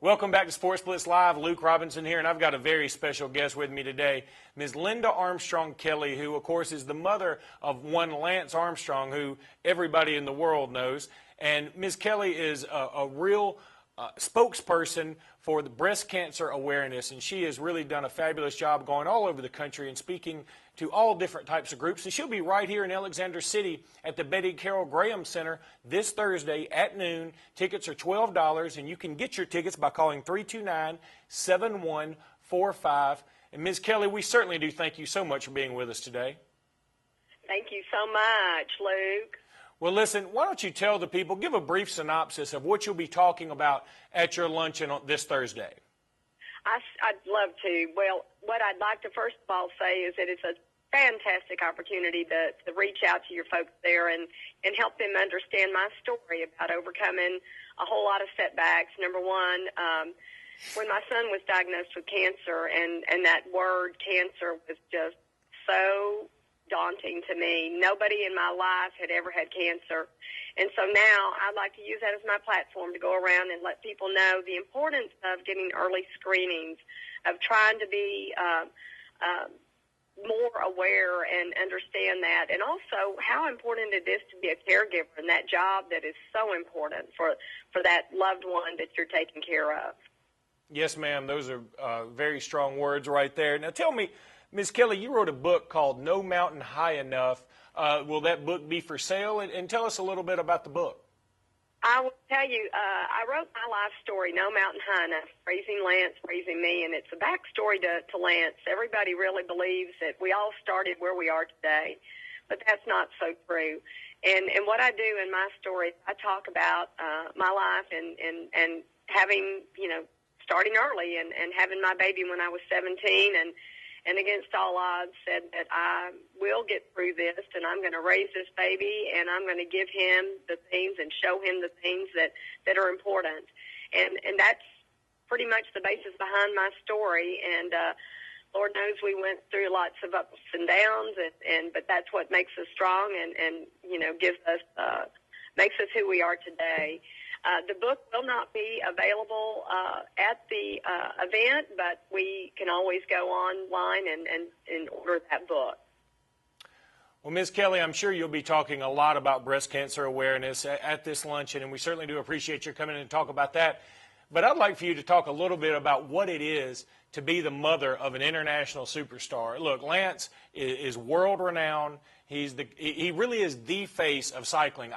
Welcome back to Sports Blitz Live. Luke Robinson here, and I've got a very special guest with me today, Ms. Linda Armstrong Kelly, who, of course, is the mother of one Lance Armstrong, who everybody in the world knows. And Ms. Kelly is a real spokesperson for the breast cancer awareness, and she has really done a fabulous job going all over the country and speaking to all different types of groups. And she'll be right here in Alexander City at the Betty Carroll Graham Center this Thursday at noon. Tickets are $12, and you can get your tickets by calling 329-7145. And Ms. Kelly, we certainly do thank you so much for being with us today. Thank you so much, Luke. Well, listen, why don't you tell the people, give a brief synopsis of what you'll be talking about at your luncheon on this Thursday. I'd love to. Well, what I'd like to first of all say is that it's a fantastic opportunity to reach out to your folks there and help them understand my story about overcoming a whole lot of setbacks. Number one, when my son was diagnosed with cancer, and that word cancer was just so daunting to me. Nobody in my life had ever had cancer. And so now I'd like to use that as my platform to go around and let people know the importance of getting early screenings, of trying to be more aware and understand that, and also how important it is to be a caregiver and that job that is so important for that loved one that you're taking care of. Yes, ma'am. Those are very strong words right there. Now tell me, Ms. Kelly, you wrote a book called No Mountain High Enough. Will that book be for sale? And tell us a little bit about the book. I will tell you, I wrote my life story, No Mountain High Enough, Raising Lance, Raising Me, and it's a backstory to Lance. Everybody really believes that we all started where we are today, but that's not so true. And what I do in my story, I talk about my life and having, starting early and having my baby when I was 17 and against all odds said that I will get through this, and I'm going to raise this baby, and I'm going to give him the things and show him the things that are important. And that's pretty much the basis behind my story. And Lord knows we went through lots of ups and downs, but that's what makes us strong and gives us makes us who we are today. The book will not be available at the event, but we can always go online and order that book. Well, Ms. Kelly, I'm sure you'll be talking a lot about breast cancer awareness at this luncheon, and we certainly do appreciate you coming in and talk about that. But I'd like for you to talk a little bit about what it is to be the mother of an international superstar. Look, Lance is world-renowned. He really is the face of cycling.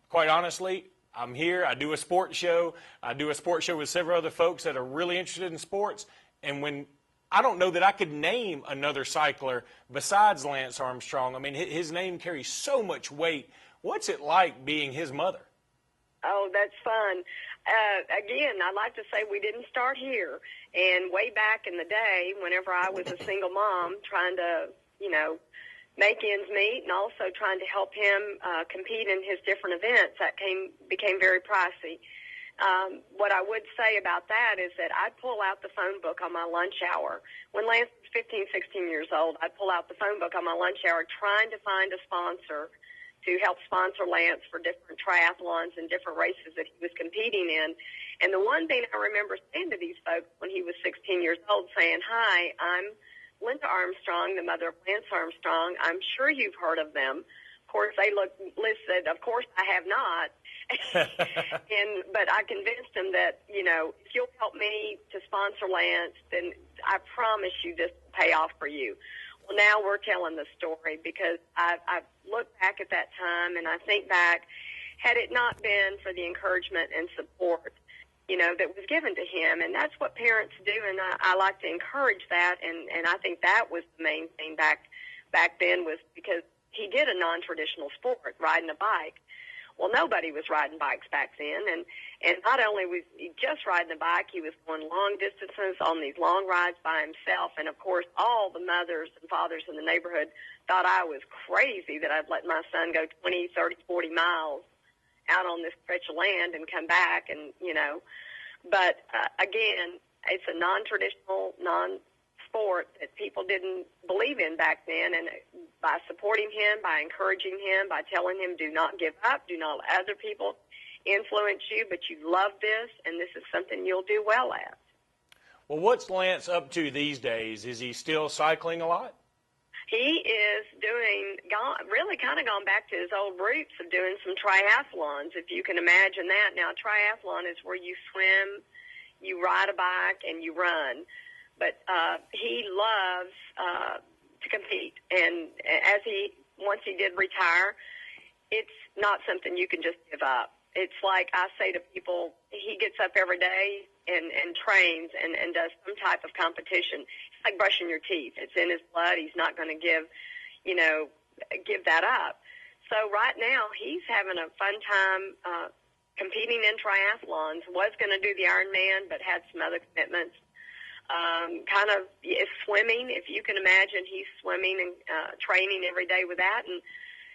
Quite honestly, I'm here. I do a sports show. I do a sports show with several other folks that are really interested in sports. And when I don't know that I could name another cycler besides Lance Armstrong. I mean, his name carries so much weight. What's it like being his mother? Oh, that's fun. Again, I'd like to say we didn't start here. And way back in the day, whenever I was a single mom trying to, make ends meet and also trying to help him compete in his different events, that became very pricey. What I would say about that is that I'd pull out the phone book on my lunch hour. When Lance was 15, 16 years old, I'd pull out the phone book on my lunch hour trying to find a sponsor to help sponsor Lance for different triathlons and different races that he was competing in. And the one thing I remember saying to these folks when he was 16 years old, saying, "Hi, I'm Linda Armstrong, the mother of Lance Armstrong. I'm sure you've heard of them." Of course, they listed, of course I have not. But I convinced them that, if you'll help me to sponsor Lance, then I promise you this will pay off for you. Well, now we're telling the story because I've looked back at that time and I think back, had it not been for the encouragement and support that was given to him. And that's what parents do, and I like to encourage that. And I think that was the main thing back then, was because he did a non-traditional sport, riding a bike. Well, nobody was riding bikes back then. And not only was he just riding a bike, he was going long distances on these long rides by himself. And, of course, all the mothers and fathers in the neighborhood thought I was crazy that I'd let my son go 20, 30, 40 miles out on this stretch of land and come back and, But, again, it's a non-traditional, non-sport that people didn't believe in back then. And by supporting him, by encouraging him, by telling him do not give up, do not let other people influence you, but you love this, and this is something you'll do well at. Well, what's Lance up to these days? Is he still cycling a lot? He is really kind of gone back to his old roots of doing some triathlons, if you can imagine that. Now, a triathlon is where you swim, you ride a bike, and you run. But he loves to compete. And once he did retire, it's not something you can just give up. It's like I say to people, he gets up every day and trains and does some type of competition. It's like brushing your teeth. It's in his blood. He's not going to give that up. So right now he's having a fun time competing in triathlons. Was going to do the Ironman, but had some other commitments. Kind of is swimming, if you can imagine. He's swimming and training every day with that. And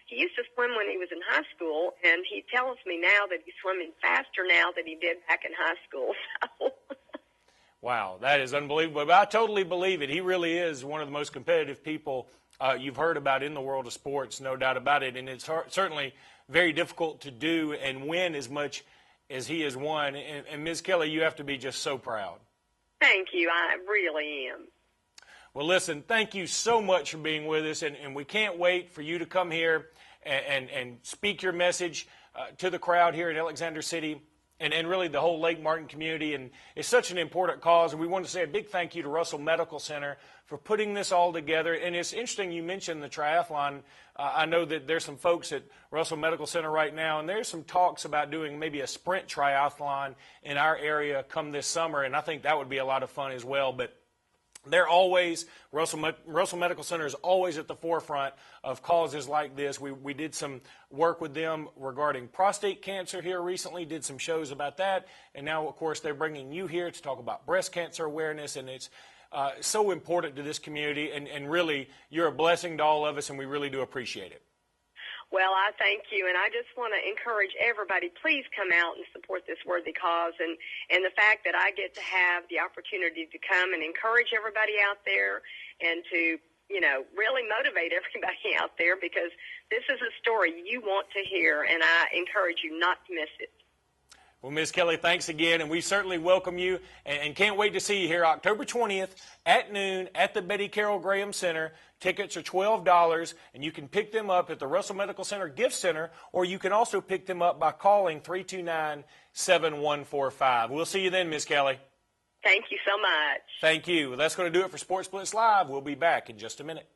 he used to swim when he was in high school, and he tells me now that he's swimming faster now than he did back in high school. So. Wow, that is unbelievable. But I totally believe it. He really is one of the most competitive people you've heard about in the world of sports, no doubt about it. And it's certainly very difficult to do and win as much as he has won. And Ms. Kelly, you have to be just so proud. Thank you. I really am. Well, listen, thank you so much for being with us, and we can't wait for you to come here and speak your message to the crowd here in Alexander City and really the whole Lake Martin community. And it's such an important cause, and we want to say a big thank you to Russell Medical Center for putting this all together. And it's interesting you mentioned the triathlon. I know that there's some folks at Russell Medical Center right now, and there's some talks about doing maybe a sprint triathlon in our area come this summer, and I think that would be a lot of fun as well. But they're always, Russell Medical Center is always at the forefront of causes like this. We did some work with them regarding prostate cancer here recently, did some shows about that, and now, of course, they're bringing you here to talk about breast cancer awareness, and it's so important to this community, and really, you're a blessing to all of us, and we really do appreciate it. Well, I thank you, and I just want to encourage everybody, please come out and support this worthy cause, and the fact that I get to have the opportunity to come and encourage everybody out there and to, really motivate everybody out there, because this is a story you want to hear, and I encourage you not to miss it. Well, Ms. Kelly, thanks again, and we certainly welcome you and can't wait to see you here October 20th at noon at the Betty Carroll Graham Center. Tickets are $12, and you can pick them up at the Russell Medical Center Gift Center, or you can also pick them up by calling 329-7145. We'll see you then, Ms. Kelly. Thank you so much. Thank you. Well, that's going to do it for Sports Blitz Live. We'll be back in just a minute.